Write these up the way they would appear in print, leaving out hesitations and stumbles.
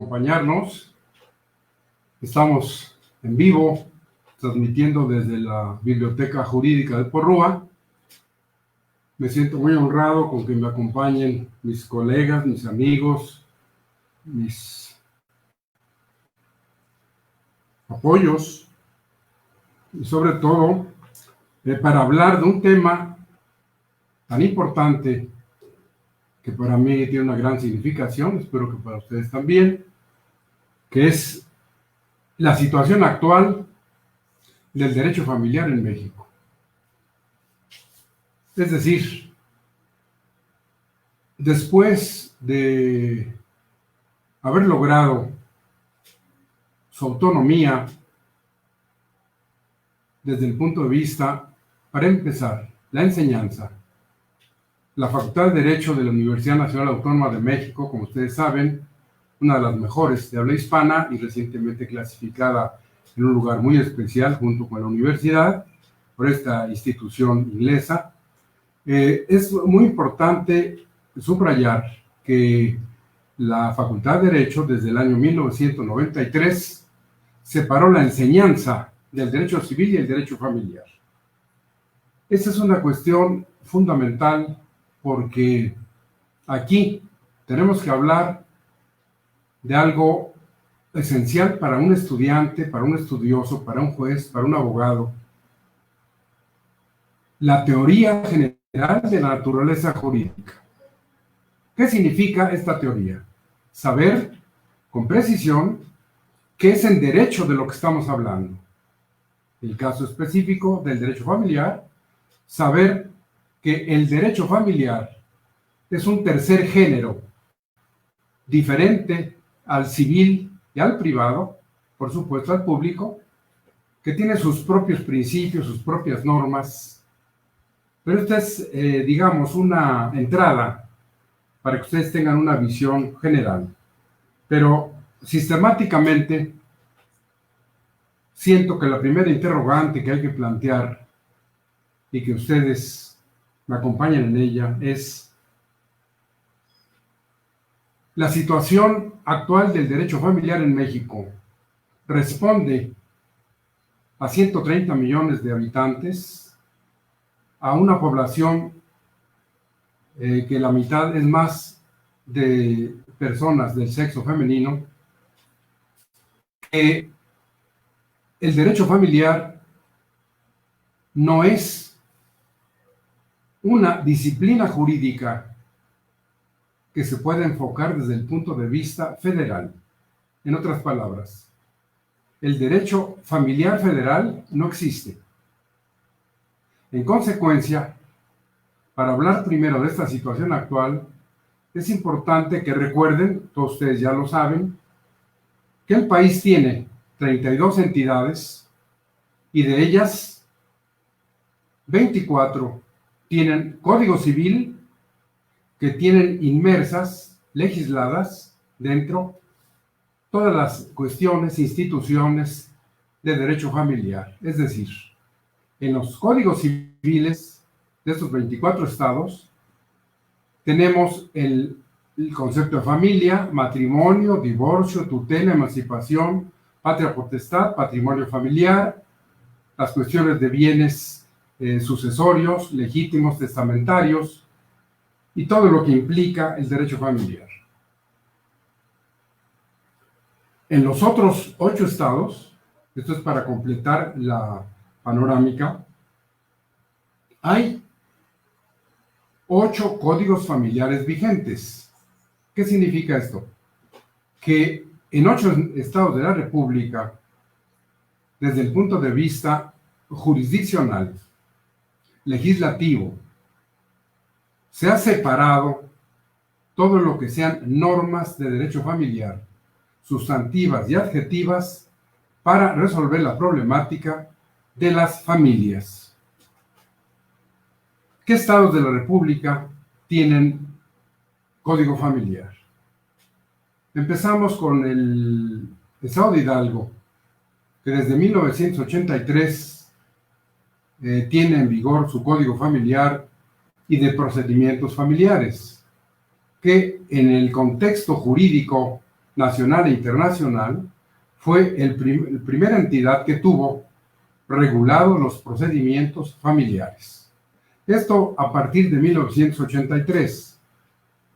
Acompañarnos. Estamos en vivo, transmitiendo desde la Biblioteca Jurídica de Porrúa. Me siento muy honrado con que me acompañen mis colegas, mis amigos, mis apoyos, y sobre todo para hablar de un tema tan importante que para mí tiene una gran significación, espero que para ustedes también, que es la situación actual del derecho familiar en México. Es decir, después de haber logrado su autonomía desde el punto de vista, para empezar, la enseñanza, la Facultad de Derecho de la Universidad Nacional Autónoma de México, como ustedes saben, una de las mejores de habla hispana y recientemente clasificada en un lugar muy especial junto con la universidad por esta institución inglesa. Es muy importante subrayar que la Facultad de Derecho desde el año 1993 separó la enseñanza del derecho civil y el derecho familiar. Esta es una cuestión fundamental porque aquí tenemos que hablar de algo esencial para un estudiante, para un estudioso, para un juez, para un abogado. La teoría general de la naturaleza jurídica. ¿Qué significa esta teoría? Saber con precisión qué es el derecho de lo que estamos hablando. El caso específico del derecho familiar, saber que el derecho familiar es un tercer género, diferente al civil y al privado, por supuesto al público, que tiene sus propios principios, sus propias normas. Pero esta es, digamos, una entrada para que ustedes tengan una visión general. Pero sistemáticamente siento que la primera interrogante que hay que plantear y que ustedes me acompañan en ella es la situación actual del derecho familiar en México. Responde a 130 millones de habitantes, a una población que la mitad es más de personas del sexo femenino, que el derecho familiar no es una disciplina jurídica que se pueda enfocar desde el punto de vista federal. En otras palabras, el derecho familiar federal no existe. En consecuencia, para hablar primero de esta situación actual, es importante que recuerden, todos ustedes ya lo saben, que el país tiene 32 entidades y de ellas 24 tienen código civil que tienen inmersas, legisladas dentro todas las cuestiones, instituciones de derecho familiar. Es decir, en los códigos civiles de estos 24 estados tenemos el concepto de familia, matrimonio, divorcio, tutela, emancipación, patria potestad, patrimonio familiar, las cuestiones de bienes sucesorios, legítimos, testamentarios y todo lo que implica el derecho familiar. En los otros 8 estados, esto es para completar la panorámica, hay 8 códigos familiares vigentes. ¿Qué significa esto? Que en 8 estados de la República, desde el punto de vista jurisdiccional, legislativo, se ha separado todo lo que sean normas de derecho familiar, sustantivas y adjetivas, para resolver la problemática de las familias. ¿Qué estados de la República tienen código familiar? Empezamos con el estado de Hidalgo, que desde 1983 tiene en vigor su código familiar y de procedimientos familiares, que en el contexto jurídico nacional e internacional, fue la primera entidad que tuvo regulados los procedimientos familiares. Esto a partir de 1983.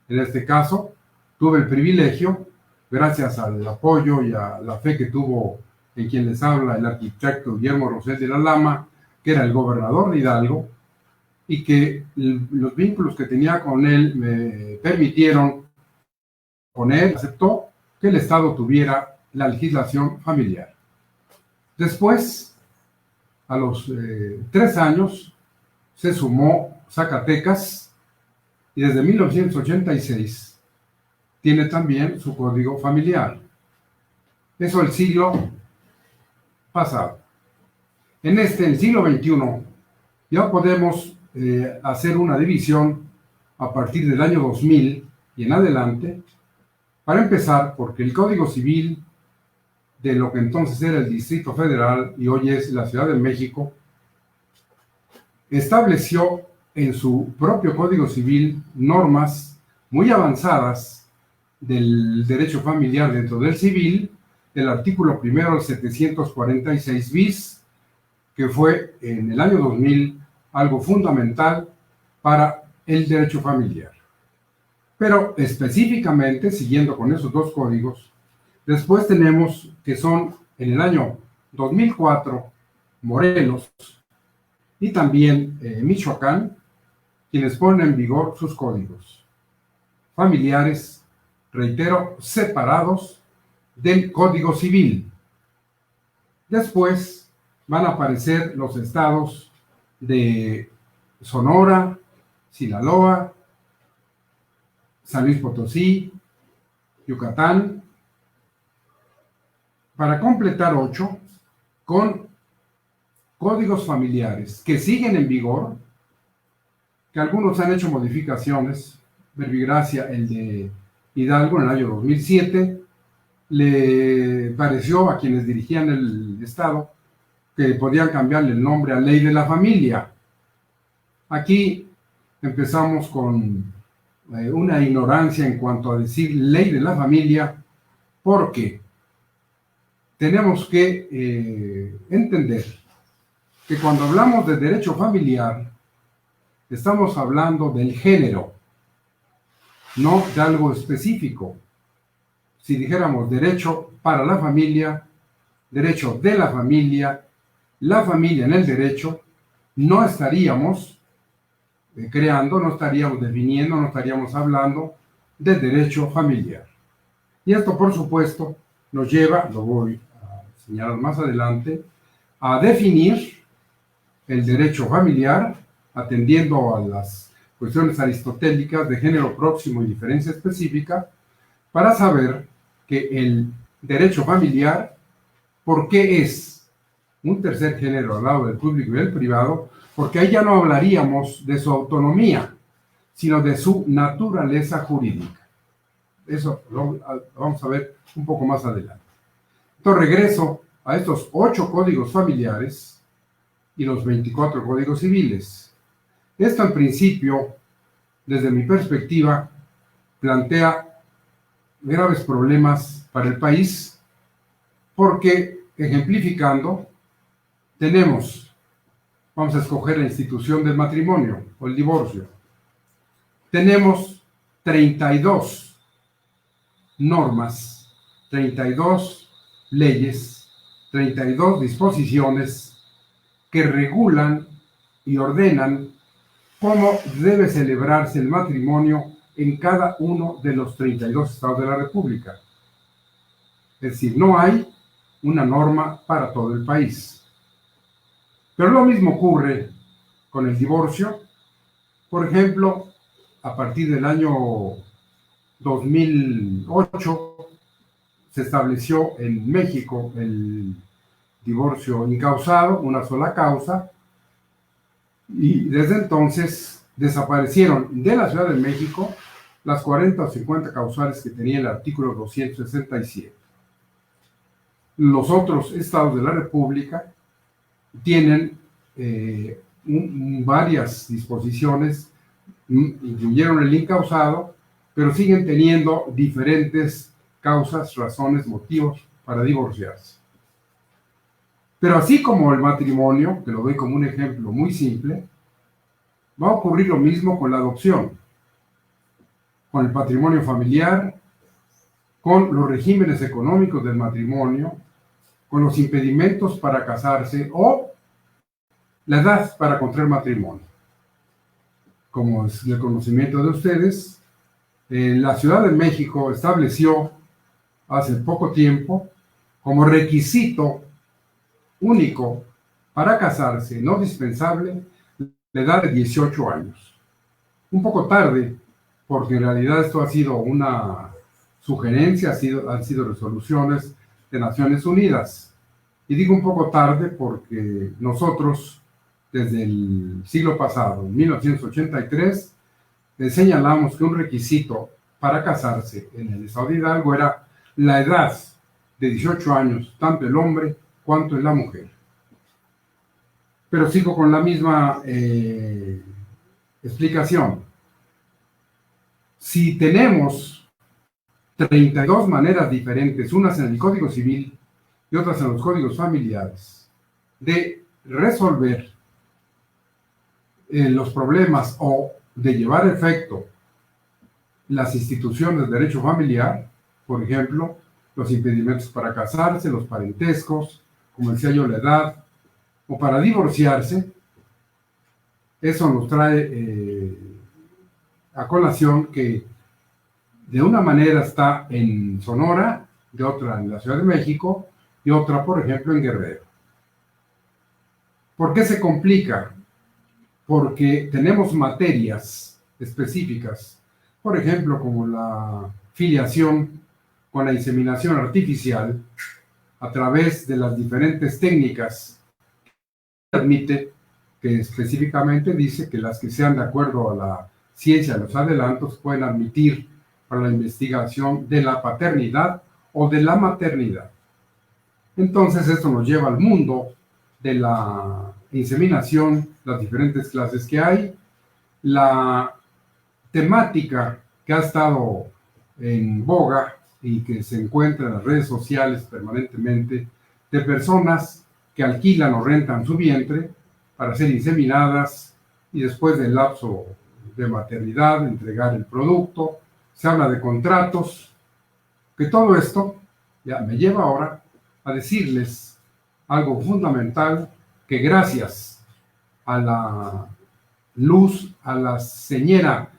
En este caso, tuve el privilegio, gracias al apoyo y a la fe que tuvo en quien les habla el arquitecto Guillermo Rosell de la Lama, que era el gobernador de Hidalgo, y que los vínculos que tenía con él me permitieron poner, aceptó que el Estado tuviera la legislación familiar. Después, a los 3 años, se sumó Zacatecas y desde 1986 tiene también su código familiar. Eso el siglo pasado. En el siglo XXI, ya podemos hacer una división a partir del año 2000 y en adelante, para empezar, porque el Código Civil de lo que entonces era el Distrito Federal y hoy es la Ciudad de México, estableció en su propio Código Civil normas muy avanzadas del derecho familiar dentro del civil, el artículo primero, el 746 bis, que fue en el año 2000 algo fundamental para el derecho familiar. Pero específicamente, siguiendo con esos dos códigos, después tenemos que son en el año 2004 Morelos y también Michoacán, quienes ponen en vigor sus códigos familiares, reitero, separados del Código Civil. Después van a aparecer los estados de Sonora, Sinaloa, San Luis Potosí, Yucatán, para completar 8 con códigos familiares que siguen en vigor, que algunos han hecho modificaciones. Verbigracia, el de Hidalgo, en el año 2007, le pareció a quienes dirigían el Estado que podían cambiarle el nombre a Ley de la Familia. Aquí empezamos con una ignorancia en cuanto a decir Ley de la Familia, porque tenemos que entender que cuando hablamos de derecho familiar, estamos hablando del género, no de algo específico. Si dijéramos derecho para la familia, derecho de la familia en el derecho, no estaríamos creando, no estaríamos definiendo, no estaríamos hablando de derecho familiar. Y esto, por supuesto, nos lleva, lo voy a señalar más adelante, a definir el derecho familiar, atendiendo a las cuestiones aristotélicas de género próximo y diferencia específica, para saber que el derecho familiar, ¿por qué es un tercer género al lado del público y del privado? Porque ahí ya no hablaríamos de su autonomía, sino de su naturaleza jurídica. Eso lo vamos a ver un poco más adelante. Entonces regreso a estos 8 códigos familiares y los 24 códigos civiles. Esto en principio, desde mi perspectiva, plantea graves problemas para el país, porque, ejemplificando, tenemos, vamos a escoger la institución del matrimonio o el divorcio. Tenemos 32 normas, 32 leyes, 32 disposiciones que regulan y ordenan cómo debe celebrarse el matrimonio en cada uno de los 32 estados de la República. Es decir, no hay una norma para todo el país. Pero lo mismo ocurre con el divorcio. Por ejemplo, a partir del año 2008 se estableció en México el divorcio incausado, una sola causa, y desde entonces desaparecieron de la Ciudad de México las 40 o 50 causales que tenía el artículo 267. Los otros estados de la República tienen varias disposiciones, incluyeron el incausado, pero siguen teniendo diferentes causas, razones, motivos para divorciarse. Pero así como el matrimonio, que lo doy como un ejemplo muy simple, va a ocurrir lo mismo con la adopción, con el patrimonio familiar, con los regímenes económicos del matrimonio, con los impedimentos para casarse o la edad para contraer matrimonio. Como es el conocimiento de ustedes, la Ciudad de México estableció hace poco tiempo como requisito único para casarse, no dispensable, la edad de 18 años. Un poco tarde, porque en realidad esto ha sido una sugerencia, han sido resoluciones de Naciones Unidas. Y digo un poco tarde porque nosotros, desde el siglo pasado, en 1983, señalamos que un requisito para casarse en el estado de Hidalgo era la edad de 18 años, tanto el hombre cuanto en la mujer. Pero sigo con la misma explicación. Si tenemos 32 maneras diferentes, unas en el Código Civil y otras en los códigos familiares, de resolver los problemas o de llevar a efecto las instituciones de derecho familiar, por ejemplo, los impedimentos para casarse, los parentescos, como decía yo, la edad, o para divorciarse, eso nos trae a colación que de una manera está en Sonora, de otra en la Ciudad de México y otra, por ejemplo, en Guerrero. ¿Por qué se complica? Porque tenemos materias específicas, por ejemplo, como la filiación con la inseminación artificial a través de las diferentes técnicas que admite, que específicamente dice que las que sean de acuerdo a la ciencia, los adelantos, pueden admitir para la investigación de la paternidad o de la maternidad. Entonces esto nos lleva al mundo de la inseminación, las diferentes clases que hay, la temática que ha estado en boga y que se encuentra en las redes sociales permanentemente, de personas que alquilan o rentan su vientre para ser inseminadas y después del lapso de maternidad entregar el producto. Se habla de contratos, que todo esto ya me lleva ahora a decirles algo fundamental, que gracias a la luz, a la señera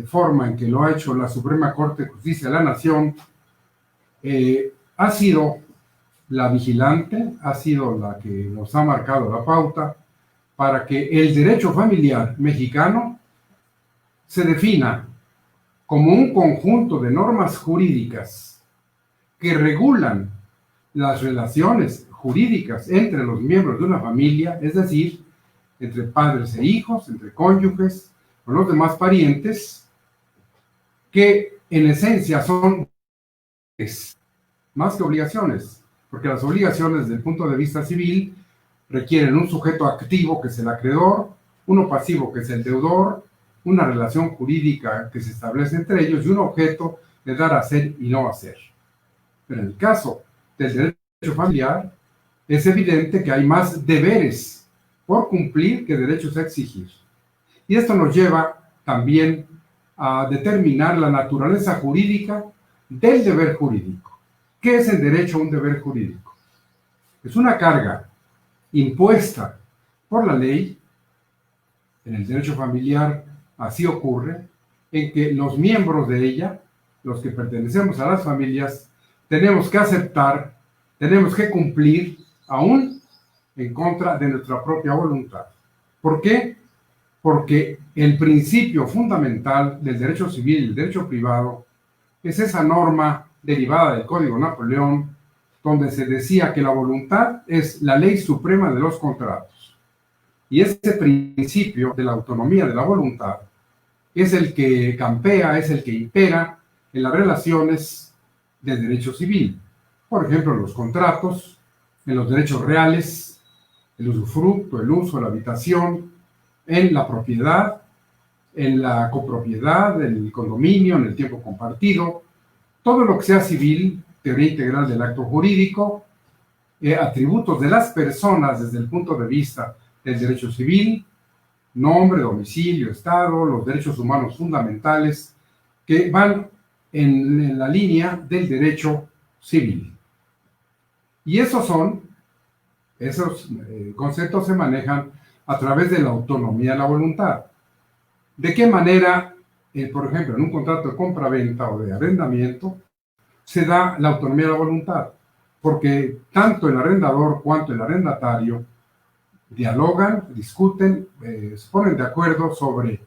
forma en que lo ha hecho la Suprema Corte de Justicia de la Nación, ha sido la vigilante, ha sido la que nos ha marcado la pauta para que el derecho familiar mexicano se defina como un conjunto de normas jurídicas que regulan las relaciones jurídicas entre los miembros de una familia, es decir, entre padres e hijos, entre cónyuges o los demás parientes, que en esencia son más que obligaciones, porque las obligaciones desde el punto de vista civil requieren un sujeto activo, que es el acreedor, uno pasivo, que es el deudor, una relación jurídica que se establece entre ellos y un objeto de dar a hacer y no hacer. Pero en el caso del derecho familiar, es evidente que hay más deberes por cumplir que derechos a exigir. Y esto nos lleva también a determinar la naturaleza jurídica del deber jurídico. ¿Qué es el derecho a un deber jurídico? Es una carga impuesta por la ley. En el derecho familiar así ocurre, en que los miembros de ella, los que pertenecemos a las familias, tenemos que aceptar, tenemos que cumplir, aún en contra de nuestra propia voluntad. ¿Por qué? Porque el principio fundamental del derecho civil y el derecho privado es esa norma derivada del Código Napoleón, donde se decía que la voluntad es la ley suprema de los contratos. Y ese principio de la autonomía de la voluntad es el que campea, es el que impera en las relaciones del derecho civil. Por ejemplo, en los contratos, en los derechos reales, el usufructo, el uso, la habitación, en la propiedad, en la copropiedad, en el condominio, en el tiempo compartido. todo lo que sea civil, teoría integral del acto jurídico, atributos de las personas desde el punto de vista del derecho civil, nombre, domicilio, estado, los derechos humanos fundamentales, que van en la línea del derecho civil. Y esos conceptos se manejan a través de la autonomía de la voluntad. ¿De qué manera, por ejemplo, en un contrato de compra-venta o de arrendamiento, se da la autonomía de la voluntad? Porque tanto el arrendador cuanto el arrendatario dialogan, discuten, se ponen de acuerdo sobre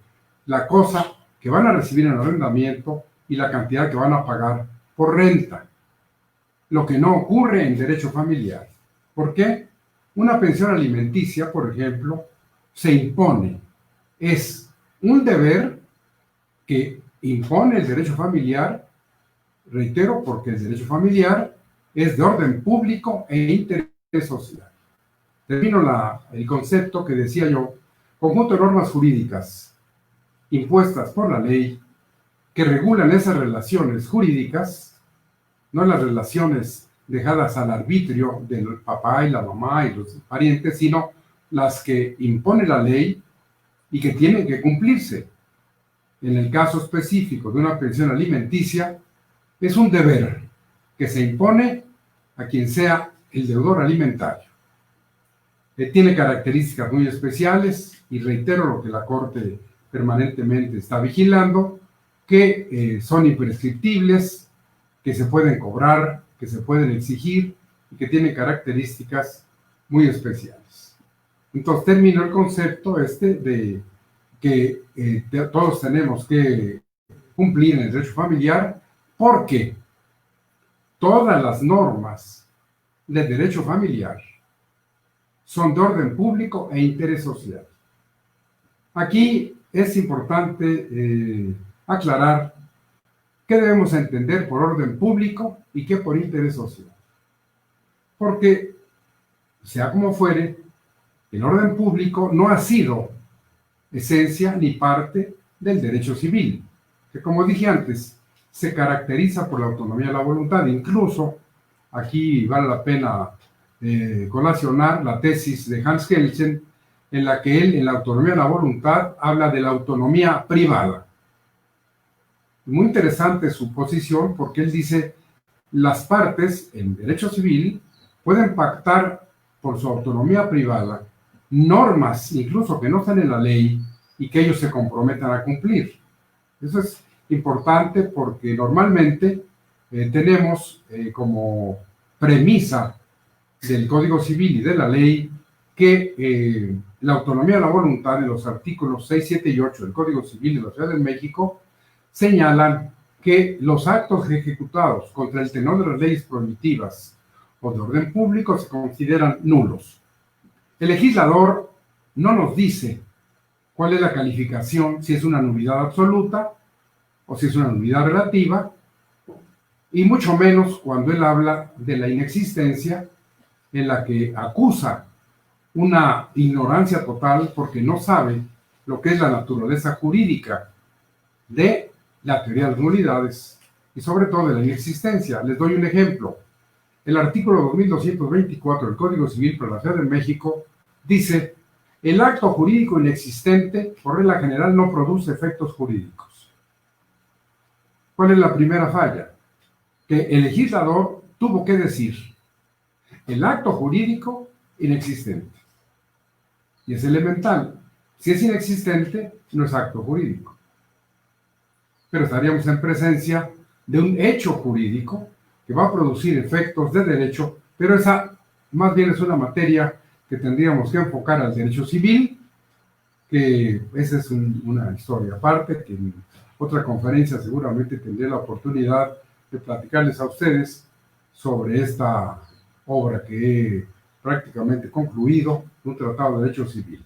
la cosa que van a recibir en el arrendamiento y la cantidad que van a pagar por renta. Lo que no ocurre en derecho familiar. ¿Por qué? Una pensión alimenticia, por ejemplo, se impone. Es un deber que impone el derecho familiar, reitero, porque el derecho familiar es de orden público e interés social. Termino el concepto que decía yo: conjunto de normas jurídicas impuestas por la ley que regulan esas relaciones jurídicas, no las relaciones dejadas al arbitrio del papá y la mamá y los parientes, sino las que impone la ley y que tienen que cumplirse. En el caso específico de una pensión alimenticia, es un deber que se impone a quien sea el deudor alimentario. Tiene características muy especiales y reitero lo que la Corte permanentemente está vigilando, que son imprescriptibles, que se pueden cobrar, que se pueden exigir y que tienen características muy especiales. Entonces termino el concepto de que todos tenemos que cumplir en el derecho familiar, porque todas las normas del derecho familiar son de orden público e interés social. Aquí es importante aclarar qué debemos entender por orden público y qué por interés social. Porque, sea como fuere, el orden público no ha sido esencia ni parte del derecho civil, que, como dije antes, se caracteriza por la autonomía de la voluntad. Incluso, aquí vale la pena colacionar la tesis de Hans Kelsen, en la que él, en la autonomía de la voluntad, habla de la autonomía privada. Muy interesante su posición, porque él dice: las partes en derecho civil pueden pactar por su autonomía privada normas, incluso que no están en la ley, y que ellos se comprometan a cumplir. Eso es importante porque normalmente tenemos como premisa del Código Civil y de la ley que la autonomía de la voluntad, en los artículos 6, 7 y 8 del Código Civil de la Ciudad de México, señalan que los actos ejecutados contra el tenor de las leyes prohibitivas o de orden público se consideran nulos. El legislador no nos dice cuál es la calificación, si es una nulidad absoluta o si es una nulidad relativa, y mucho menos cuando él habla de la inexistencia, en la que acusa una ignorancia total porque no sabe lo que es la naturaleza jurídica de la teoría de las nulidades y sobre todo de la inexistencia. Les doy un ejemplo. El artículo 2224 del Código Civil para la Ciudad de México dice: el acto jurídico inexistente, por regla general, no produce efectos jurídicos. ¿Cuál es la primera falla? Que el legislador tuvo que decir: el acto jurídico inexistente. Y es elemental. Si es inexistente, no es acto jurídico. Pero estaríamos en presencia de un hecho jurídico que va a producir efectos de derecho, pero esa más bien es una materia que tendríamos que enfocar al derecho civil, que esa es una historia aparte, que en otra conferencia seguramente tendré la oportunidad de platicarles a ustedes sobre esta obra que he prácticamente concluido, un tratado de derecho civil.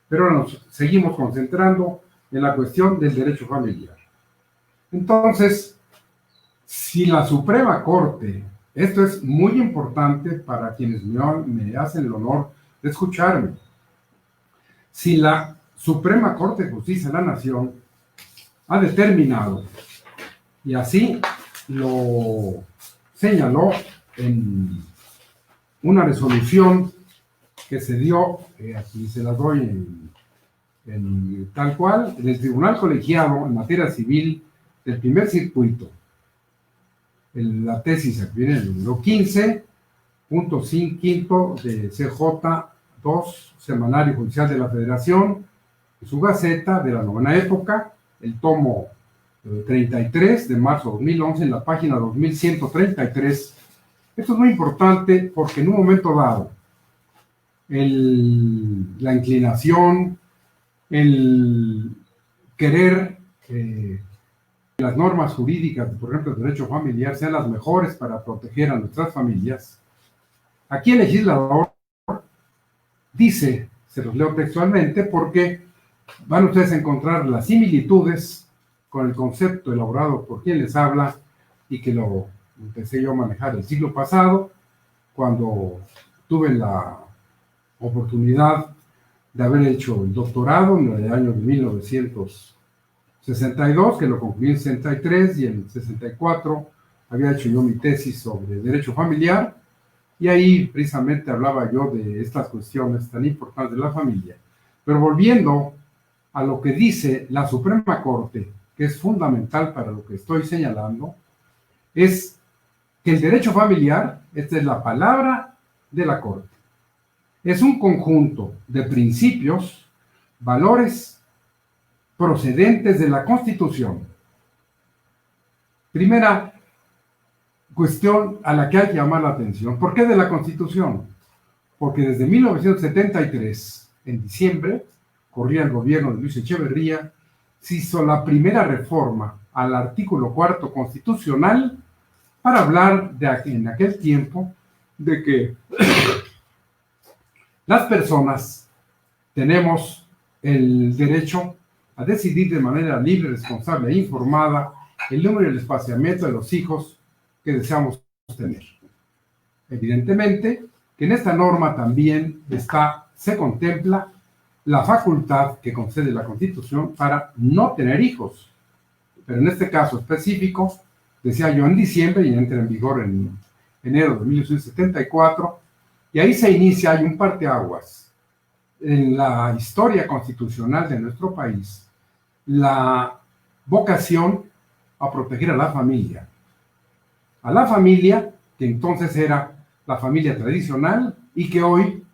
Pero nos seguimos concentrando en la cuestión del derecho familiar. Entonces, si la Suprema Corte, esto es muy importante para quienes me hacen el honor de escucharme, si la Suprema Corte de Justicia de la Nación ha determinado, y así lo señaló en una resolución que se dio, aquí se la doy en tal cual, del Tribunal Colegiado en Materia Civil del Primer Circuito. La tesis aquí viene el número 15.5 de CJ2, Semanario Judicial de la Federación, y su Gaceta de la Novena Época, el tomo 33 de marzo de 2011, en la página 2133. Esto es muy importante porque en un momento dado, la inclinación, el querer que las normas jurídicas, por ejemplo, el derecho familiar, sean las mejores para proteger a nuestras familias, aquí el legislador dice, se los leo textualmente, porque van ustedes a encontrar las similitudes con el concepto elaborado por quien les habla y que lo empecé yo a manejar el siglo pasado, cuando tuve la oportunidad de haber hecho el doctorado en el año de 1962, que lo concluí en 63, y en 64 había hecho yo mi tesis sobre derecho familiar, y ahí precisamente hablaba yo de estas cuestiones tan importantes de la familia. Pero volviendo a lo que dice la Suprema Corte, que es fundamental para lo que estoy señalando, es que el derecho familiar, esta es la palabra de la Corte, es un conjunto de principios, valores procedentes de la Constitución. Primera cuestión a la que hay que llamar la atención. ¿Por qué de la Constitución? Porque desde 1973, en diciembre, corría el gobierno de Luis Echeverría, se hizo la primera reforma al artículo 4 constitucional para hablar en aquel tiempo de que las personas tenemos el derecho a decidir de manera libre, responsable e informada el número y el espaciamiento de los hijos que deseamos tener. Evidentemente que en esta norma también se contempla la facultad que concede la Constitución para no tener hijos. Pero en este caso específico, decía yo en diciembre y entra en vigor en enero de 1974, y ahí se inicia, hay un parteaguas en la historia constitucional de nuestro país, la vocación a proteger a la familia. A la familia, que entonces era la familia tradicional y que hoy,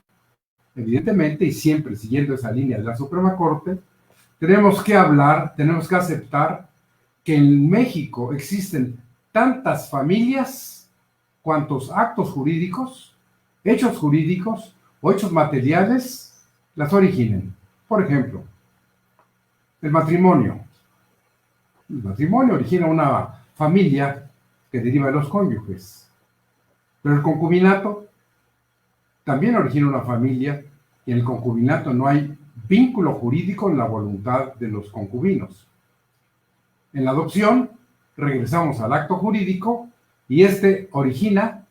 evidentemente, y siempre siguiendo esa línea de la Suprema Corte, tenemos que aceptar que en México existen tantas familias cuantos actos jurídicos, hechos jurídicos o hechos materiales las originen. Por ejemplo, el matrimonio. El matrimonio origina una familia que deriva de los cónyuges. Pero el concubinato también origina una familia, y en el concubinato no hay vínculo jurídico en la voluntad de los concubinos. En la adopción, regresamos al acto jurídico, y este origina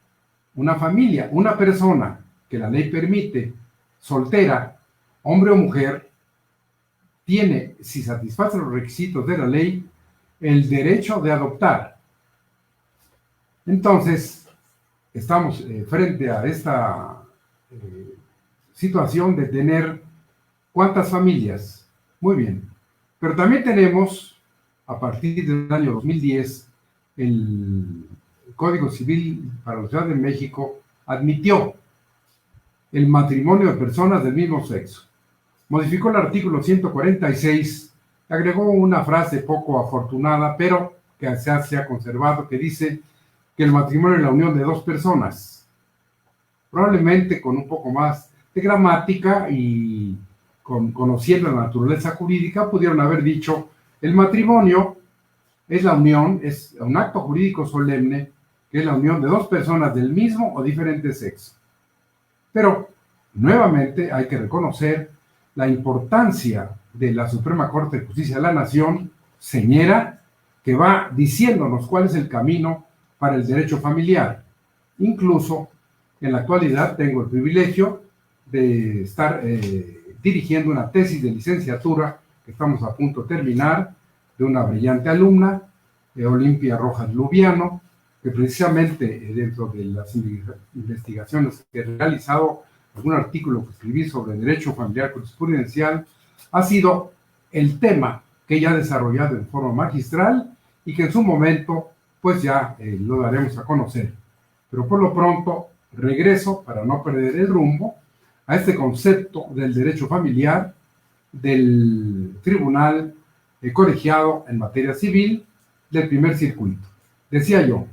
una familia, una persona que la ley permite, soltera, hombre o mujer, tiene, si satisface los requisitos de la ley, el derecho de adoptar. Entonces, estamos frente a esta situación de tener ¿cuántas familias? Muy bien. Pero también tenemos, a partir del año 2010, el Código Civil para la Ciudad de México admitió el matrimonio de personas del mismo sexo. Modificó el artículo 146, agregó una frase poco afortunada, pero que se ha conservado, que dice que el matrimonio es la unión de dos personas. Probablemente con un poco más de gramática y conociendo la naturaleza jurídica, pudieron haber dicho, el matrimonio es la unión, es un acto jurídico solemne, que es la unión de dos personas del mismo o diferente sexo. Pero, nuevamente, hay que reconocer la importancia de la Suprema Corte de Justicia de la Nación, señera, que va diciéndonos cuál es el camino para el derecho familiar. Incluso, en la actualidad, tengo el privilegio de estar dirigiendo una tesis de licenciatura que estamos a punto de terminar, de una brillante alumna, Olimpia Rojas Lubiano, que precisamente dentro de las investigaciones que he realizado, algún artículo que escribí sobre derecho familiar jurisprudencial, ha sido el tema que ella ha desarrollado en forma magistral y que en su momento pues ya lo daremos a conocer. Pero por lo pronto regreso, para no perder el rumbo, a este concepto del derecho familiar del Tribunal Colegiado en Materia Civil del primer circuito. Decía yo,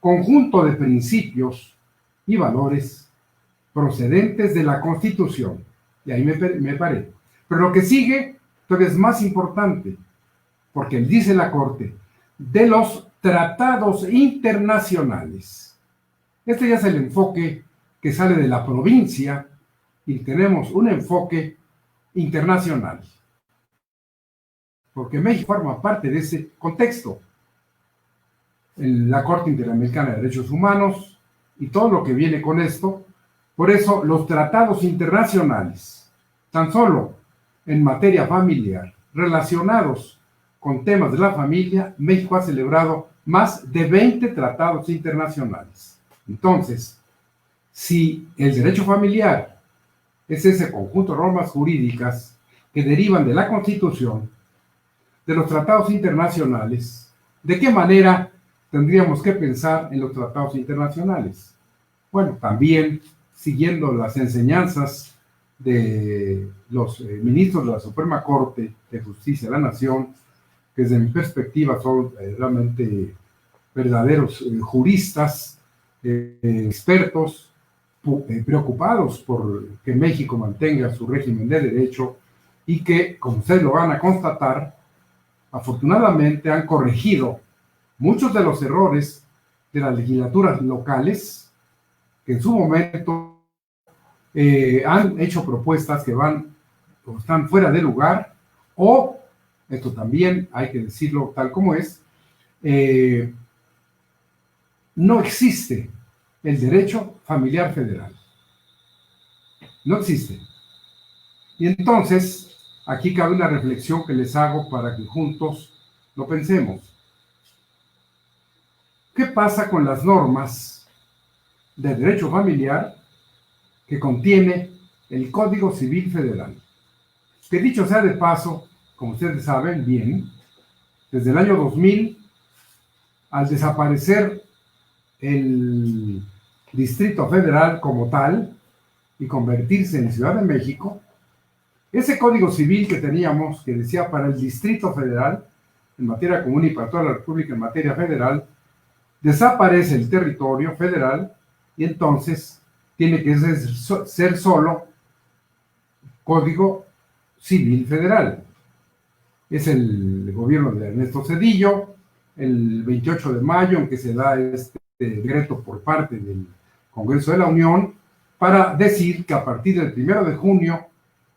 conjunto de principios y valores procedentes de la Constitución. Y ahí me paré. Pero lo que sigue todavía es más importante, porque dice la Corte, de los tratados internacionales. Este ya es el enfoque que sale de la provincia y tenemos un enfoque internacional. Porque México forma parte de ese contexto. La Corte Interamericana de Derechos Humanos y todo lo que viene con esto. Por eso los tratados internacionales, tan solo en materia familiar, relacionados con temas de la familia, México ha celebrado más de 20 tratados internacionales. Entonces, si el derecho familiar es ese conjunto de normas jurídicas que derivan de la Constitución, de los tratados internacionales, ¿de qué manera tendríamos que pensar en los tratados internacionales? Bueno, también siguiendo las enseñanzas de los ministros de la Suprema Corte de Justicia de la Nación, que desde mi perspectiva son realmente verdaderos juristas, expertos, preocupados por que México mantenga su régimen de derecho y que, como ustedes lo van a constatar, afortunadamente han corregido muchos de los errores de las legislaturas locales que en su momento han hecho propuestas que van o están fuera de lugar, o, esto también hay que decirlo tal como es, no existe el derecho familiar federal. No existe. Y entonces, aquí cabe una reflexión que les hago para que juntos lo pensemos. ¿Qué pasa con las normas de derecho familiar que contiene el Código Civil Federal? Que dicho sea de paso, como ustedes saben bien, desde el año 2000, al desaparecer el Distrito Federal como tal y convertirse en Ciudad de México, ese Código Civil que teníamos, que decía para el Distrito Federal, en materia común y para toda la República en materia federal, desaparece el territorio federal y entonces tiene que ser solo Código Civil Federal. Es el gobierno de Ernesto Zedillo, el 28 de mayo, en que se da este decreto por parte del Congreso de la Unión, para decir que a partir del 1 de junio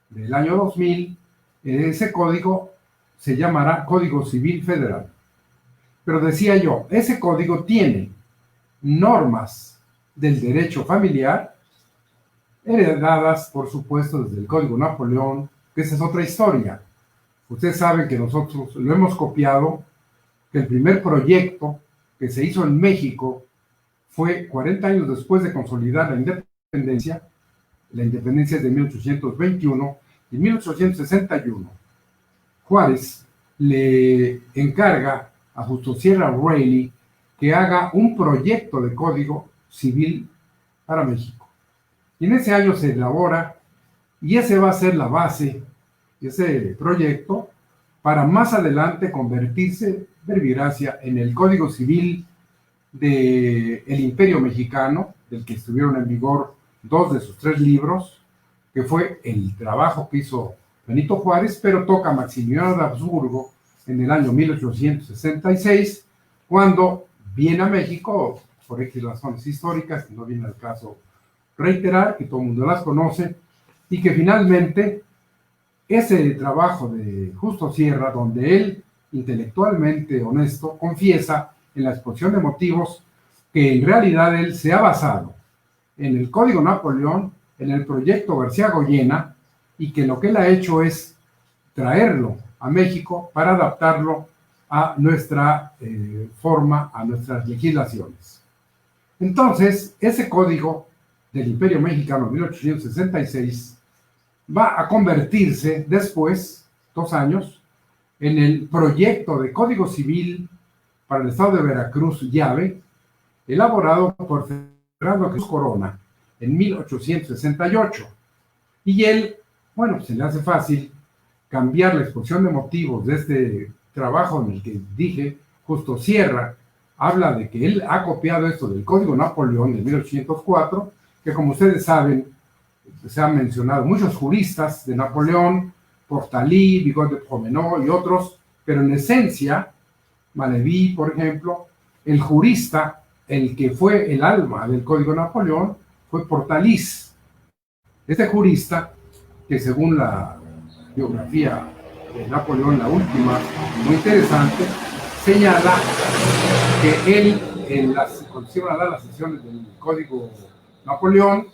del año 2000, ese código se llamará Código Civil Federal. Pero decía yo, ese código tiene normas del derecho familiar, heredadas, por supuesto, desde el Código Napoleón, que esa es otra historia. Ustedes saben que nosotros lo hemos copiado, que el primer proyecto que se hizo en México fue 40 años después de consolidar la independencia. La independencia es de 1821 y 1861. Juárez le encarga a Justo Sierra Reilly que haga un proyecto de código civil para México. Y en ese año se elabora, y ese va a ser la base, ese proyecto, para más adelante convertirse, verbigracia, en el Código Civil del Imperio Mexicano, del que estuvieron en vigor 2 de sus 3 libros, que fue el trabajo que hizo Benito Juárez, pero toca Maximiliano de Habsburgo en el año 1866, cuando viene a México, por X razones históricas, que no viene al caso reiterar, que todo el mundo las conoce, y que finalmente ese trabajo de Justo Sierra, donde él, intelectualmente honesto, confiesa en la exposición de motivos que en realidad él se ha basado en el Código Napoleón, en el proyecto García Goyena, y que lo que él ha hecho es traerlo a México para adaptarlo a nuestra forma, a nuestras legislaciones. Entonces, ese código del Imperio Mexicano 1866 va a convertirse después, 2 años, en el proyecto de Código Civil para el Estado de Veracruz, llave, elaborado por Fernando Cruz Corona en 1868. Y él, bueno, se le hace fácil cambiar la exposición de motivos de este trabajo en el que dije, Justo Sierra, habla de que él ha copiado esto del Código Napoleón de 1804, que como ustedes saben, se han mencionado muchos juristas de Napoleón, Portalis, Bigot de Promenot y otros, pero en esencia, Maleví, por ejemplo, el jurista, el que fue el alma del Código Napoleón, fue Portalis. Este jurista, que según la biografía de Napoleón, la última, muy interesante, señala que él, cuando se iban a dar las sesiones del Código Napoleón,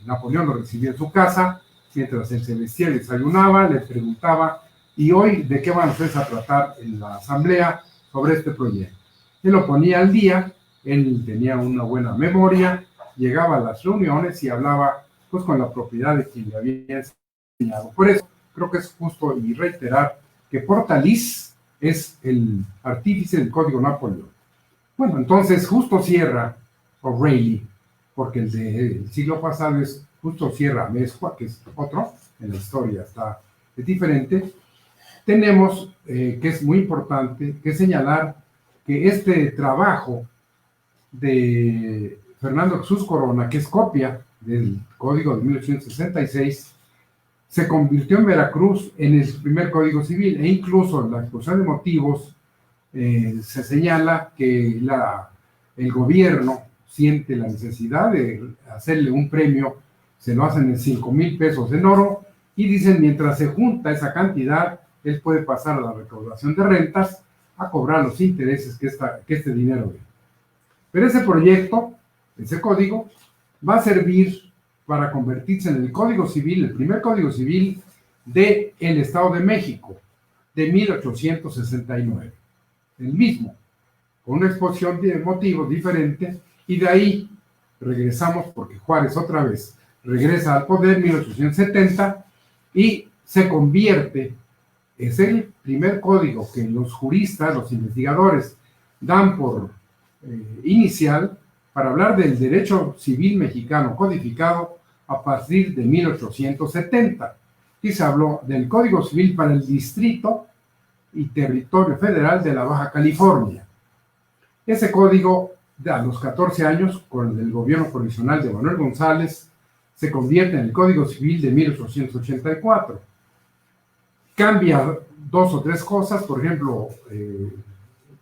Napoleón lo recibía en su casa, mientras él se vestía y desayunaba, le preguntaba, ¿y hoy de qué van ustedes a tratar en la asamblea sobre este proyecto? Él lo ponía al día, él tenía una buena memoria, llegaba a las reuniones y hablaba pues con la propiedad de quien le había enseñado. Por eso creo que es justo y reiterar que Portalis es el artífice del Código Napoleón. Bueno, entonces Justo Sierra O'Reilly, porque el del siglo pasado es Justo Sierra Amezcua, que es otro, en la historia es diferente. Tenemos, que es muy importante, que señalar que este trabajo de Fernando Jesús Corona, que es copia del Código de 1866, se convirtió en Veracruz en el primer Código Civil, e incluso en la exposición de motivos se señala que el gobierno siente la necesidad de hacerle un premio, se lo hacen en 5,000 pesos en oro, y dicen, mientras se junta esa cantidad, él puede pasar a la recaudación de rentas a cobrar los intereses que este dinero dé. Pero ese proyecto, ese código, va a servir para convertirse en el Código Civil, el primer Código Civil del Estado de México, de 1869. El mismo, con una exposición de motivos diferente, y de ahí regresamos, porque Juárez otra vez regresa al poder en 1870, y se convierte, es el primer código que los juristas, los investigadores, dan por inicial para hablar del derecho civil mexicano codificado a partir de 1870. Y se habló del Código Civil para el Distrito y Territorio Federal de la Baja California. Ese código, a los 14 años, con el gobierno provisional de Manuel González, se convierte en el Código Civil de 1884. Cambia 2 o 3 cosas, por ejemplo,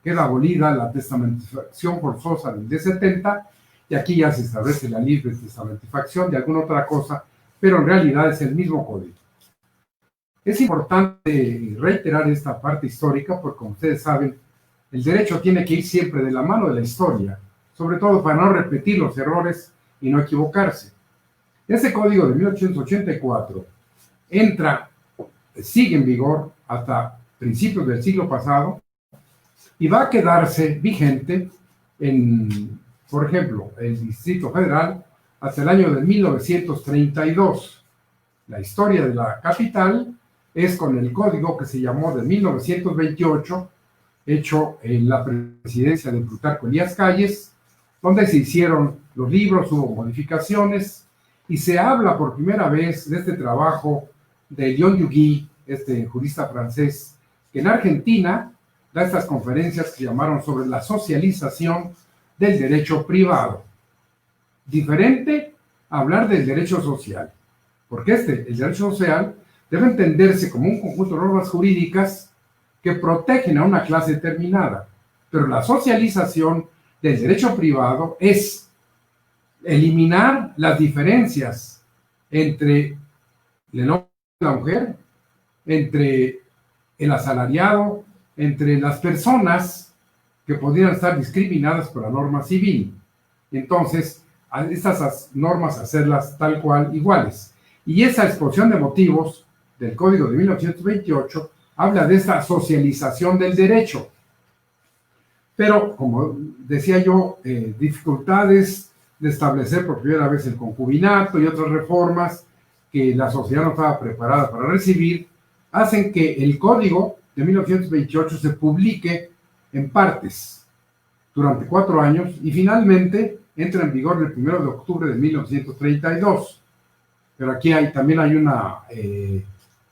queda abolida la testamentificación forzosa del D70, y aquí ya se establece la libre testamentificación de alguna otra cosa, pero en realidad es el mismo código. Es importante reiterar esta parte histórica porque, como ustedes saben, el derecho tiene que ir siempre de la mano de la historia, sobre todo para no repetir los errores y no equivocarse. Ese código de 1884 sigue en vigor hasta principios del siglo pasado, y va a quedarse vigente por ejemplo, el Distrito Federal hasta el año de 1932. La historia de la capital es con el código que se llamó de 1928, hecho en la presidencia de Plutarco Elías Calles, donde se hicieron los libros, hubo modificaciones, y se habla por primera vez de este trabajo de Leon Duguy, este jurista francés, que en Argentina da estas conferencias que llamaron sobre la socialización del derecho privado. Diferente a hablar del derecho social, porque el derecho social, debe entenderse como un conjunto de normas jurídicas que protegen a una clase determinada, pero la socialización del derecho privado es eliminar las diferencias entre el hombre y la mujer, entre el asalariado, entre las personas que podrían estar discriminadas por la norma civil. Entonces, a estas normas hacerlas tal cual iguales. Y esa exposición de motivos del Código de 1928 habla de esta socialización del derecho. Pero, como decía yo, dificultades de establecer por primera vez el concubinato y otras reformas que la sociedad no estaba preparada para recibir, hacen que el Código de 1928 se publique en partes durante 4 años y finalmente entra en vigor el 1 de octubre de 1932. Pero aquí también hay una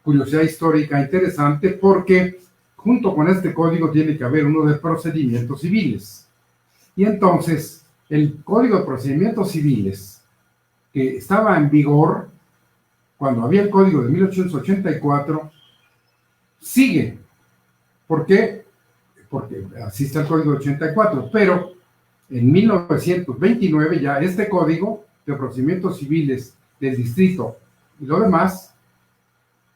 curiosidad histórica interesante, porque junto con este código tiene que haber uno de procedimientos civiles. Y entonces, el Código de Procedimientos Civiles, que estaba en vigor cuando había el Código de 1884, sigue. ¿Por qué? Porque así está el Código de 84, pero en 1929 ya este Código de Procedimientos Civiles del Distrito y lo demás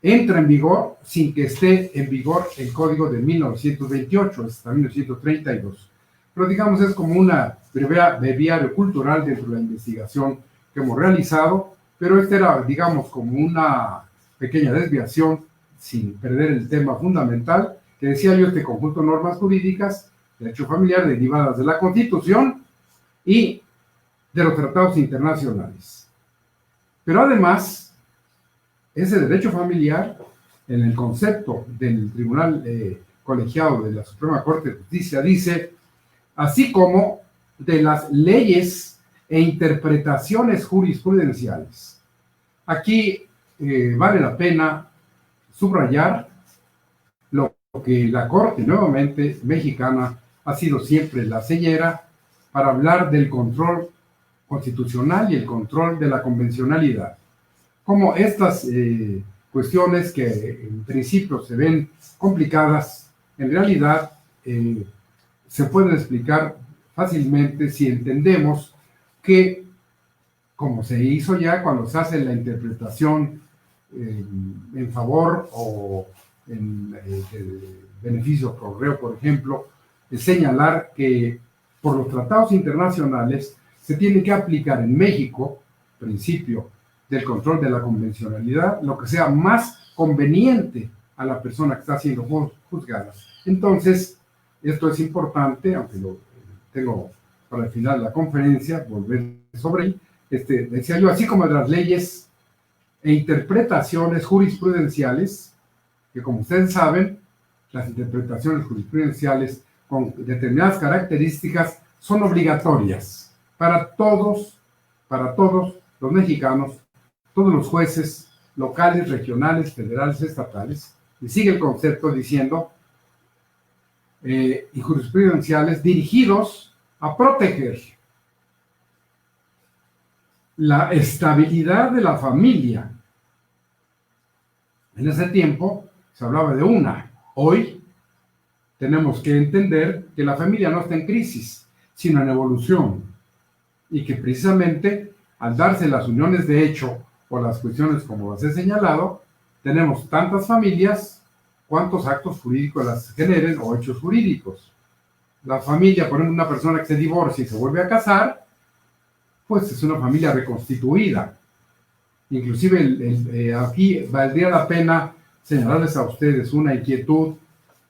entra en vigor sin que esté en vigor el Código de 1928 hasta 1932. Pero digamos, es como una breviario cultural dentro de la investigación que hemos realizado, pero esta era, digamos, como una pequeña desviación sin perder el tema fundamental, que decía yo, este conjunto de normas jurídicas, derecho familiar, derivadas de la Constitución y de los tratados internacionales. Pero además, ese derecho familiar, en el concepto del Tribunal Colegiado de la Suprema Corte de Justicia, dice, así como de las leyes e interpretaciones jurisprudenciales. Aquí vale la pena subrayar lo que la Corte, nuevamente mexicana, ha sido siempre la señera para hablar del control constitucional y el control de la convencionalidad. Como estas cuestiones que en principio se ven complicadas, en realidad se pueden explicar fácilmente si entendemos que, como se hizo ya cuando se hace la interpretación en favor o en beneficio pro reo, por ejemplo, es señalar que por los tratados internacionales se tiene que aplicar en México, principio del control de la convencionalidad, lo que sea más conveniente a la persona que está siendo juzgada. Entonces, esto es importante, aunque lo tengo para el final de la conferencia, volver sobre él. Decía yo, así como de las leyes e interpretaciones jurisprudenciales, que como ustedes saben, las interpretaciones jurisprudenciales con determinadas características son obligatorias para todos los mexicanos, todos los jueces locales, regionales, federales, estatales, y sigue el concepto diciendo, y jurisprudenciales dirigidos a proteger la estabilidad de la familia. En ese tiempo se hablaba de una. Hoy tenemos que entender que la familia no está en crisis, sino en evolución, y que precisamente al darse las uniones de hecho o las cuestiones como las he señalado, tenemos tantas familias cuantos actos jurídicos las generen o hechos jurídicos. La familia, por ejemplo, una persona que se divorcia y se vuelve a casar, pues es una familia reconstituida. Inclusive aquí valdría la pena señalarles a ustedes una inquietud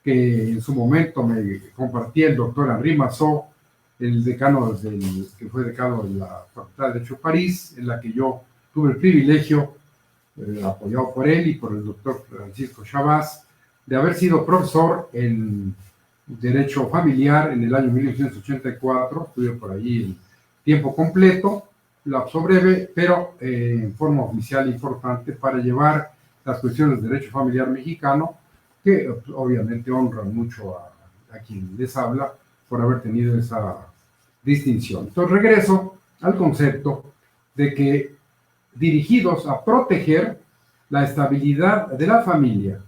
que en su momento me compartía el doctor Henri Massot, el decano que fue decano de la Facultad de Derecho de París, en la que yo tuve el privilegio, apoyado por él y por el doctor Francisco Chabás, de haber sido profesor en Derecho Familiar en el año 1984, estuve por allí en tiempo completo, lapso breve, pero en forma oficial importante para llevar las cuestiones de derecho familiar mexicano, que obviamente honran mucho a quien les habla por haber tenido esa distinción. Entonces regreso al concepto de que dirigidos a proteger la estabilidad de la familia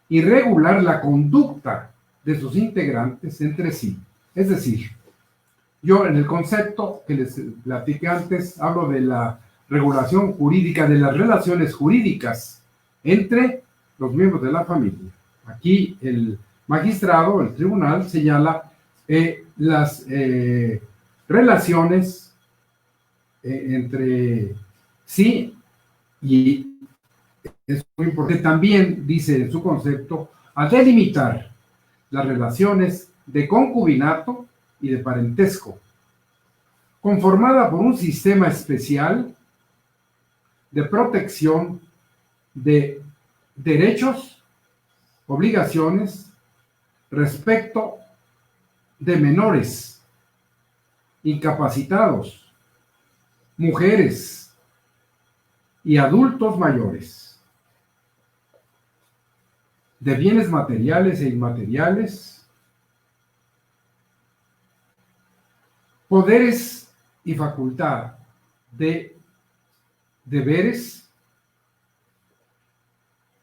y regular la conducta de sus integrantes entre sí. Es decir, yo en el concepto que les platiqué antes hablo de la regulación jurídica de las relaciones jurídicas entre los miembros de la familia. Aquí el magistrado, el tribunal, señala las relaciones entre sí y es muy importante. También dice en su concepto a delimitar las relaciones de concubinato y de parentesco, conformada por un sistema especial de protección de derechos, obligaciones respecto de menores, incapacitados, mujeres y adultos mayores, de bienes materiales e inmateriales, poderes y facultad de deberes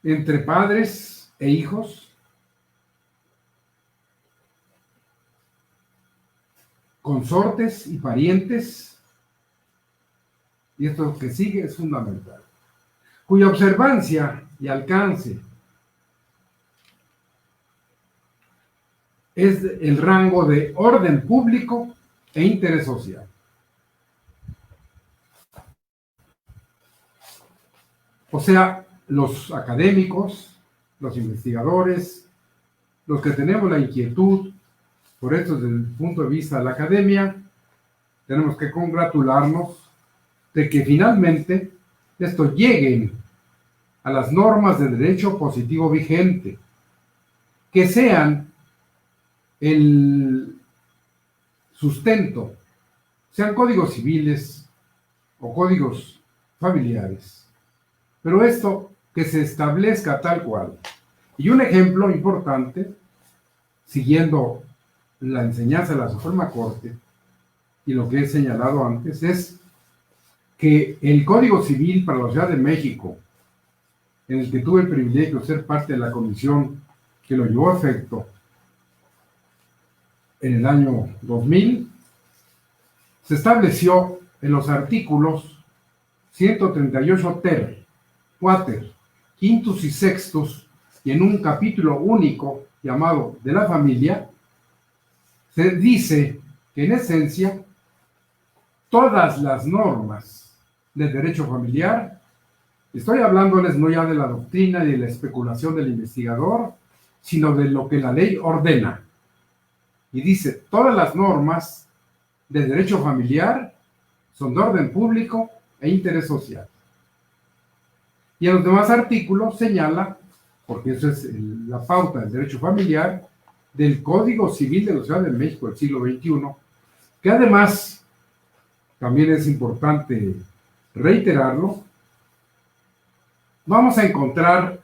entre padres e hijos, consortes y parientes, y esto que sigue es fundamental, cuya observancia y alcance es el rango de orden público e interés social. O sea, los académicos, los investigadores, los que tenemos la inquietud por esto desde el punto de vista de la academia, tenemos que congratularnos de que finalmente esto llegue a las normas de derecho positivo vigente, que sean el sustento, sean códigos civiles o códigos familiares, pero esto que se establezca tal cual. Y un ejemplo importante, siguiendo la enseñanza de la Suprema Corte y lo que he señalado antes, es que el Código Civil para la Ciudad de México, en el que tuve el privilegio de ser parte de la comisión que lo llevó a efecto en el año 2000, se estableció en los artículos 138 ter, quater, quintus y sextus, y en un capítulo único llamado de la familia, se dice que en esencia todas las normas del derecho familiar, estoy hablándoles no ya de la doctrina y de la especulación del investigador, sino de lo que la ley ordena. Y dice, todas las normas del derecho familiar son de orden público e interés social. Y en los demás artículos señala, porque eso es la pauta del derecho familiar, del Código Civil de la Ciudad de México del siglo XXI, que además, también es importante reiterarlo, vamos a encontrar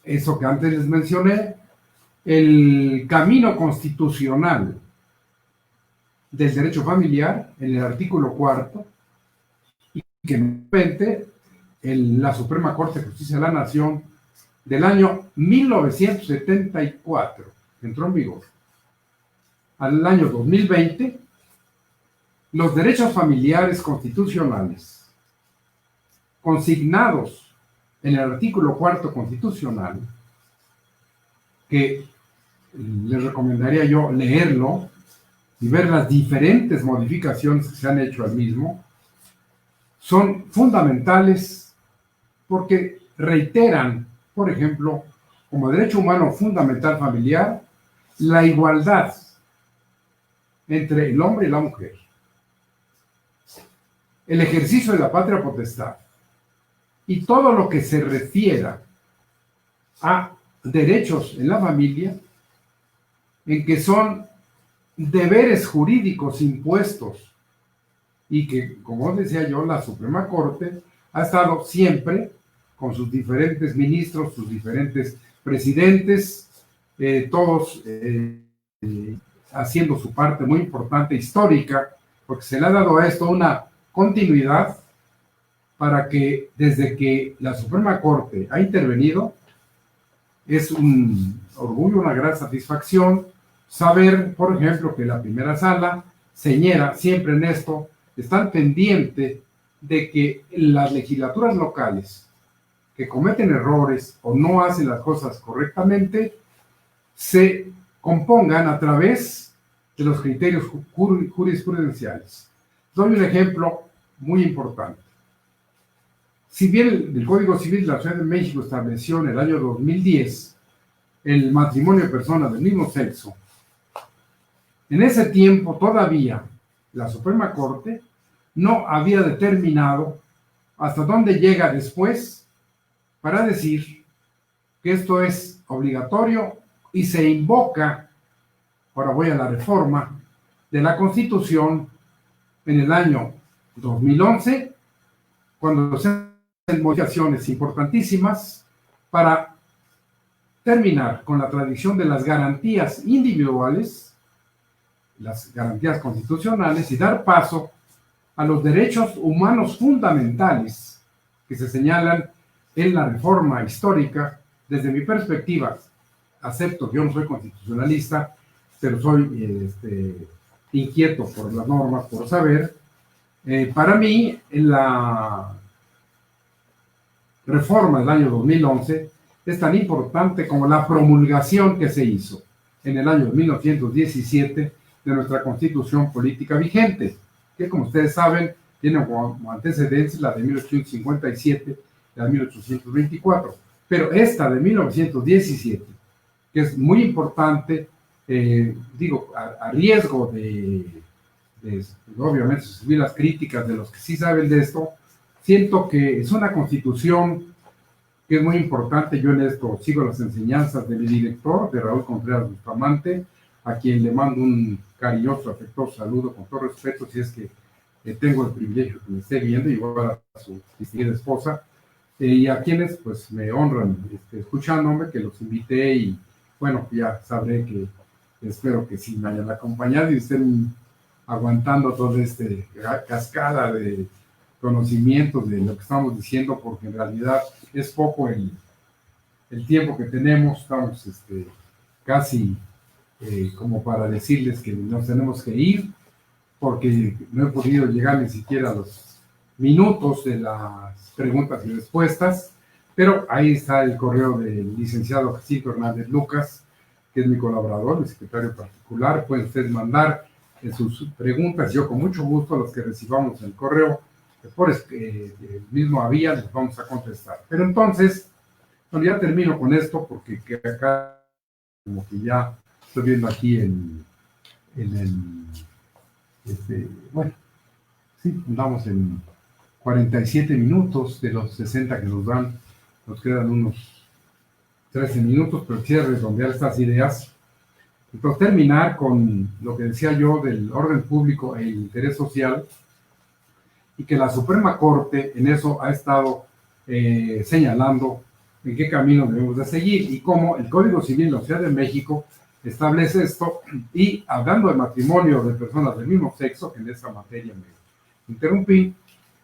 eso que antes les mencioné, el camino constitucional del derecho familiar en el artículo 4, y que nuevamente la Suprema Corte de Justicia de la Nación del año 1974 entró en vigor. Al año 2020, los derechos familiares constitucionales consignados en el artículo 4 constitucional, que les recomendaría yo leerlo y ver las diferentes modificaciones que se han hecho al mismo, son fundamentales porque reiteran, por ejemplo, como derecho humano fundamental familiar, la igualdad entre el hombre y la mujer, el ejercicio de la patria potestad y todo lo que se refiera a derechos en la familia, en que son deberes jurídicos impuestos y que, como decía yo, la Suprema Corte ha estado siempre con sus diferentes ministros, sus diferentes presidentes, todos haciendo su parte muy importante histórica, porque se le ha dado a esto una continuidad para que desde que la Suprema Corte ha intervenido, es un orgullo, una gran satisfacción saber, por ejemplo, que la primera sala señala siempre en esto, están pendientes de que las legislaturas locales que cometen errores o no hacen las cosas correctamente se compongan a través de los criterios jurisprudenciales. Doy un ejemplo muy importante. Si bien el Código Civil de la Ciudad de México estableció en el año 2010 el matrimonio de personas del mismo sexo, en ese tiempo todavía la Suprema Corte no había determinado hasta dónde llega después para decir que esto es obligatorio y se invoca, ahora voy a la reforma de la Constitución en el año 2011, cuando se hacen modificaciones importantísimas para terminar con la tradición de las garantías individuales, las garantías constitucionales, y dar paso a los derechos humanos fundamentales que se señalan en la reforma histórica. Desde mi perspectiva, acepto que yo no soy constitucionalista, pero soy inquieto por las normas, por saber. Para mí, la reforma del año 2011 es tan importante como la promulgación que se hizo en el año 1917 de nuestra Constitución política vigente, que, como ustedes saben, tiene como antecedentes la de 1857 y la de 1824. Pero esta de 1917, que es muy importante, digo, a riesgo de obviamente recibir las críticas de los que sí saben de esto, siento que es una constitución que es muy importante. Yo en esto sigo las enseñanzas de mi director, de Raúl Contreras Bustamante, a quien le mando un cariñoso, afectuoso saludo con todo respeto, si es que tengo el privilegio que me esté viendo, igual a su distinguida esposa, y a quienes pues me honran escuchándome, que los invité, y bueno, ya sabré que espero que sí me hayan acompañado y estén aguantando toda esta cascada de conocimientos de lo que estamos diciendo, porque en realidad es poco el tiempo que tenemos. Estamos casi como para decirles que nos tenemos que ir, porque no he podido llegar ni siquiera a los minutos de las preguntas y respuestas, pero ahí está el correo del licenciado Jacinto Hernández Lucas, que es mi colaborador, mi secretario particular. Pueden ustedes mandar sus preguntas, yo con mucho gusto los que recibamos el correo por el mismo a vía les vamos a contestar. Pero entonces, bueno, ya termino con esto, porque acá como que ya estoy viendo aquí en el bueno, sí, andamos en 47 minutos de los 60 que nos dan, nos quedan unos 13 minutos, pero quiero redondear estas ideas. Entonces, terminar con lo que decía yo del orden público e el interés social, y que la Suprema Corte en eso ha estado señalando en qué camino debemos de seguir, y cómo el Código Civil de la Ciudad de México establece esto. Y hablando de matrimonio de personas del mismo sexo, que en esa materia me interrumpí,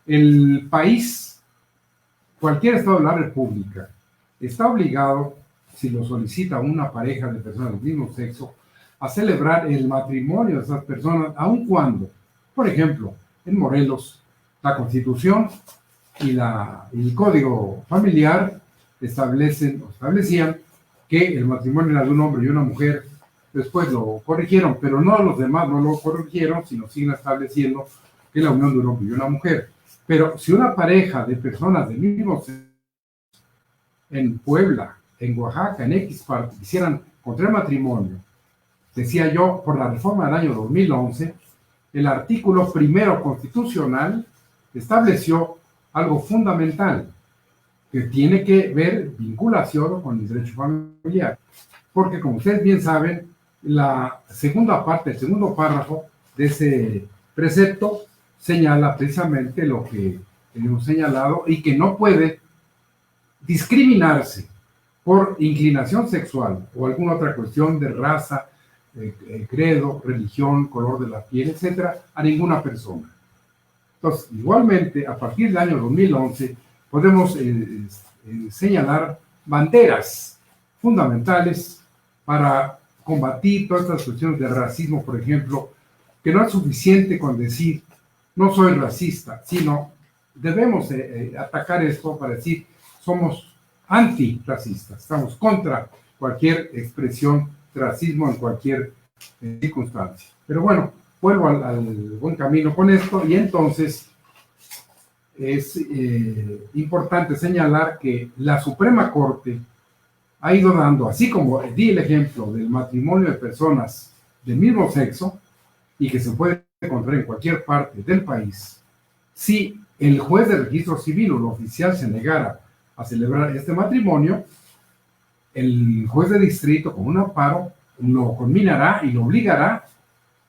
el país, cualquier estado de la República, está obligado, si lo solicita una pareja de personas del mismo sexo, a celebrar el matrimonio de esas personas, aun cuando, por ejemplo, en Morelos, la Constitución y el Código Familiar establecían que el matrimonio era de un hombre y una mujer. Después lo corrigieron, pero no los demás no lo corrigieron, sino siguen estableciendo que es la unión de un hombre y una mujer. Pero si una pareja de personas del mismo sexo en Puebla, en Oaxaca, en X parte, quisieran contraer matrimonio, decía yo, por la reforma del año 2011, el artículo primero constitucional estableció algo fundamental, que tiene que ver vinculación con el derecho familiar. Porque, como ustedes bien saben, la segunda parte, el segundo párrafo de ese precepto señala precisamente lo que hemos señalado, y que no puede discriminarse por inclinación sexual o alguna otra cuestión de raza, credo, religión, color de la piel, etcétera, a ninguna persona. Entonces, igualmente, a partir del año 2011, podemos señalar banderas fundamentales para combatir todas estas cuestiones de racismo, por ejemplo, que no es suficiente con decir no soy racista, sino debemos atacar esto para decir somos antirracistas, estamos contra cualquier expresión de racismo en cualquier circunstancia. Pero bueno, vuelvo al buen camino con esto, y entonces es importante señalar que la Suprema Corte ha ido dando, así como di el ejemplo del matrimonio de personas del mismo sexo y que se puede encontrar en cualquier parte del país, si el juez de registro civil o el oficial se negara a celebrar este matrimonio, el juez de distrito con un amparo lo conminará y lo obligará,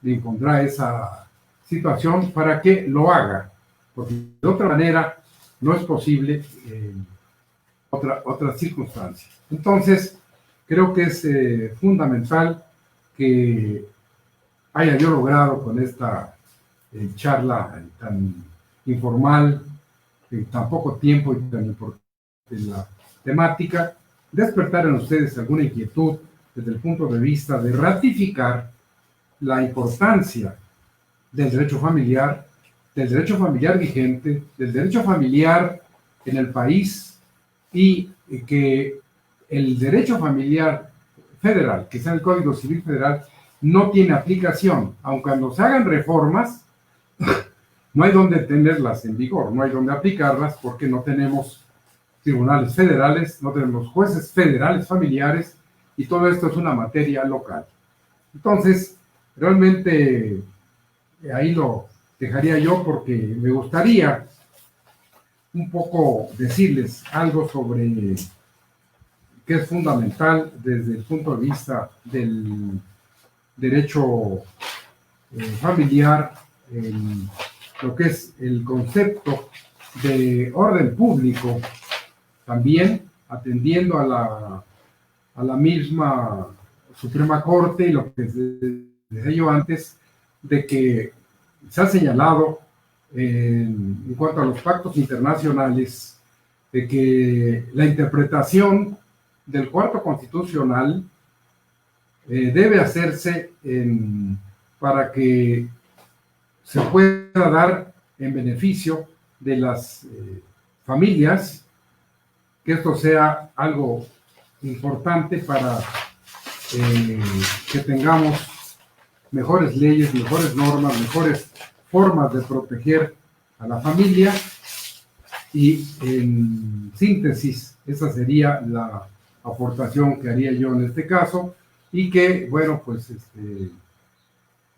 le impondrá esa situación para que lo haga, porque de otra manera no es posible otra circunstancia. Entonces, creo que es fundamental que haya yo logrado con esta charla tan informal, en tan poco tiempo y tan importante en la temática, despertar en ustedes alguna inquietud desde el punto de vista de ratificar la importancia del derecho familiar vigente, del derecho familiar en el país y que el derecho familiar federal, que sea el Código Civil Federal, no tiene aplicación, aun cuando se hagan reformas, no hay donde tenerlas en vigor, no hay donde aplicarlas porque no tenemos tribunales federales, no tenemos jueces federales familiares y todo esto es una materia local. Entonces, realmente ahí lo dejaría yo porque me gustaría un poco decirles algo sobre qué es fundamental desde el punto de vista del derecho familiar, lo que es el concepto de orden público, también atendiendo a la misma Suprema Corte y lo que decía yo antes, de que se ha señalado en cuanto a los pactos internacionales, de que la interpretación del cuarto constitucional debe hacerse para que se pueda dar en beneficio de las familias, que esto sea algo importante para que tengamos mejores leyes, mejores normas, mejores formas de proteger a la familia y en síntesis esa sería la aportación que haría yo en este caso y que bueno pues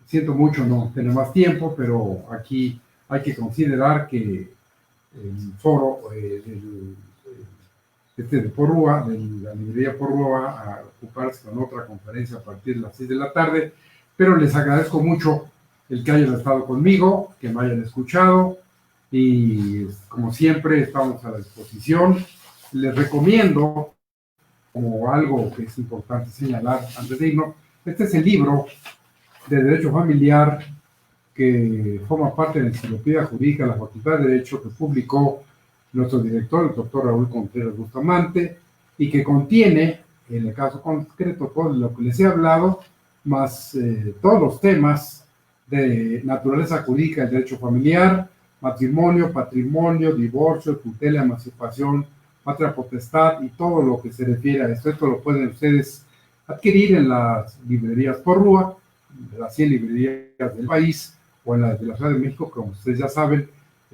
siento mucho no tener más tiempo, pero aquí hay que considerar que el foro de Porrúa, de la librería Porrúa, va a ocuparse con otra conferencia a partir de las 6 de la tarde, pero les agradezco mucho el que hayan estado conmigo, que me hayan escuchado y como siempre estamos a la disposición. Les recomiendo, como algo que es importante señalar antes de irnos, este es el libro de Derecho Familiar que forma parte de la Enciclopedia Jurídica de la Facultad de Derecho que publicó nuestro director, el doctor Raúl Contreras Bustamante, y que contiene, en el caso concreto, todo lo que les he hablado, más todos los temas de naturaleza jurídica del derecho familiar, matrimonio, patrimonio, divorcio, tutela, emancipación, patria potestad y todo lo que se refiere a esto. Esto lo pueden ustedes adquirir en las librerías Porrúa, de las 100 librerías del país, o en las de la Ciudad de México, como ustedes ya saben,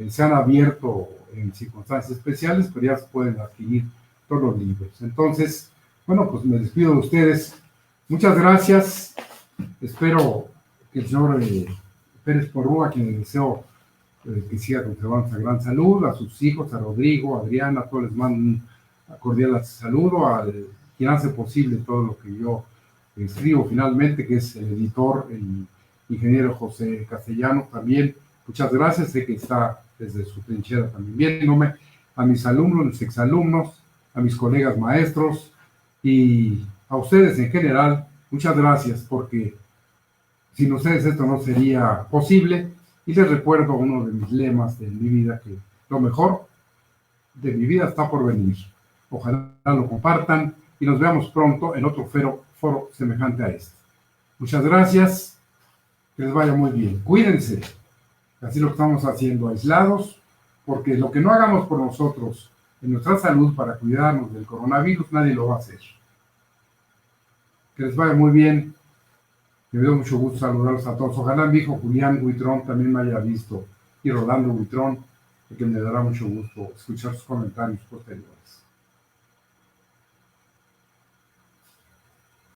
se han abierto en circunstancias especiales, pero ya se pueden adquirir todos los libros. Entonces, bueno, pues me despido de ustedes. Muchas gracias. Espero que el señor Pérez Porrúa, a quien le deseo que siga conservando esa gran salud, a sus hijos, a Rodrigo, a Adriana, a todos les mando un cordial saludo, a quien hace posible todo lo que yo escribo finalmente, que es el editor, el ingeniero José Castellanos, también. Muchas gracias, sé que está desde su trinchera también viéndome, a mis alumnos, mis exalumnos, a mis colegas maestros y a ustedes en general, muchas gracias, porque sin ustedes esto no sería posible. Y les recuerdo uno de mis lemas de mi vida, que lo mejor de mi vida está por venir. Ojalá lo compartan y nos veamos pronto en otro foro semejante a este. Muchas gracias, que les vaya muy bien. Cuídense, así lo estamos haciendo, aislados, porque lo que no hagamos por nosotros en nuestra salud para cuidarnos del coronavirus, nadie lo va a hacer. Que les vaya muy bien. Me dio mucho gusto saludarlos a todos. Ojalá mi hijo Julián Huitrón también me haya visto, y Rolando Huitrón, que me dará mucho gusto escuchar sus comentarios posteriores.